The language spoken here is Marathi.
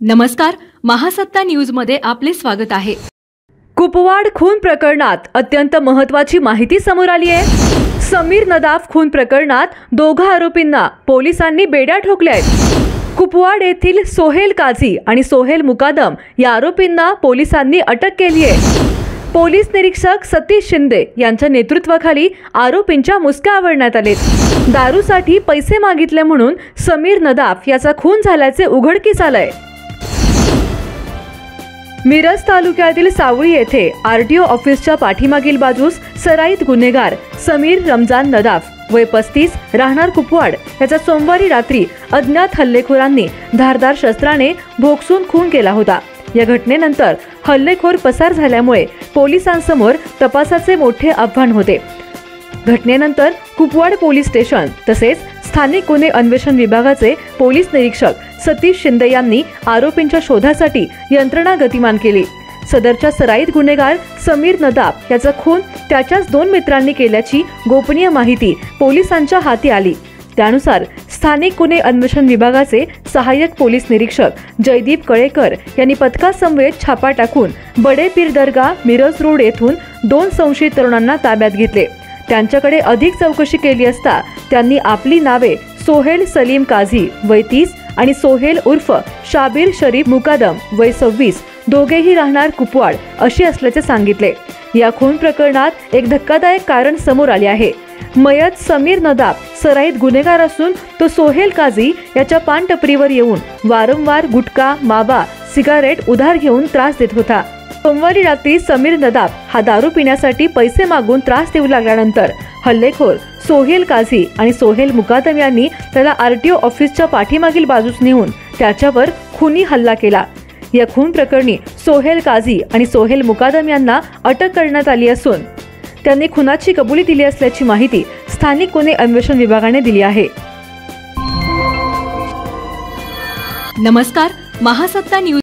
नमस्कार, महासत्ता न्यूजमध्ये आपले स्वागत आहे। कुपवाड खून प्रकरणात अत्यंत महत्त्वाची माहिती समोर आली आहे। समीर नदाफ खून प्रकरणात दोघा आरोपींना पोलिसांनी बेड्या ठोकल्या आहेत। कुपवाड येथील सोहेल काझी आणि सोहेल मुकादम या आरोपींना पोलिसांनी अटक केली आहे। पोलीस निरीक्षक सतीश शिंदे यांच्या नेतृत्वाखाली आरोपींच्या मुसक्या आवळण्यात आलेत। दारूसाठी पैसे मागितले म्हणून समीर नदाफ याचा खून झाल्याचे उघडकीस आलंय। मिरज तालुक्यातील सावळी येथे आरटीओ ऑफिसच्या पाठीमागील बाजूस सराईत गुन्हेगार समीर रमजान नदाफ वय 35 राहणार कुपवाड याचा सोमवारी रात्री अज्ञात हल्लेखोरांनी धारदार शस्त्राने भोगसून खून केला होता। या घटनेनंतर हल्लेखोर पसार झाल्यामुळे पोलिसांसमोर तपासाचे मोठे आव्हान होते। घटनेनंतर कुपवाड पोलीस स्टेशन तसेच स्थानिक गुन्हे अन्वेषण विभागाचे पोलीस निरीक्षक सतीश शिंदे यांनी आरोपींच्या शोधासाठी यंत्रणा गतिमान केली। सदरच्या सराईत गुन्हेगार समीर नदाफ याचा खून त्याच्याच 2 मित्रांनी केल्याची गोपनीय माहिती पोलिसांच्या हाती आली। त्यानुसार स्थानिक गुन्हे अन्वेषण विभागाचे सहाय्यक पोलीस निरीक्षक जयदीप कळेकर यांनी पथकासमवेत छापा टाकून बडे पीर दर्गा मिरज रोड येथून 2 संशयित तरुणांना ताब्यात घेतले। त्यांच्याकडे अधिक चौकशी केली असता त्यांनी आपली नावे सोहेल सलीम काझी वय 30 आणि सोहेल उर्फ शाबीर शरीफ मुकादम वय 26 दोघेही राहणार कुपवाड अशी असल्याचे सांगितले। या खून प्रकरणात एक धक्कादायक कारण समोर आले आहे। मयत समीर नदाफ सराईत गुन्हेगार असून तो सोहेल काझी याच्या पानटपरीवर येऊन वारंवार गुटखा मावा सिगारेट उधार घेऊन त्रास देत होता। सोमवारी रात्री समीर नदाफ हा दारू पिण्यासाठी पैसे मागून त्रास देऊ लागल्यानंतर हल्लेखोर सोहेल काझी आणि सोहेल मुकादम यांनी त्याला आरटीओ ऑफिसच्या पाठीमागील बाजूस नेऊन त्याच्यावर खुनी हल्ला केला। या खून प्रकरणी सोहेल काझी आणि सोहेल मुकादम यांना अटक करण्यात आली असून त्यांनी खुनाची कबुली दिली असल्याची माहिती स्थानिक गुन्हे अन्वेषण विभागाने दिली आहे। नमस्कार, महासत्ता न्यूज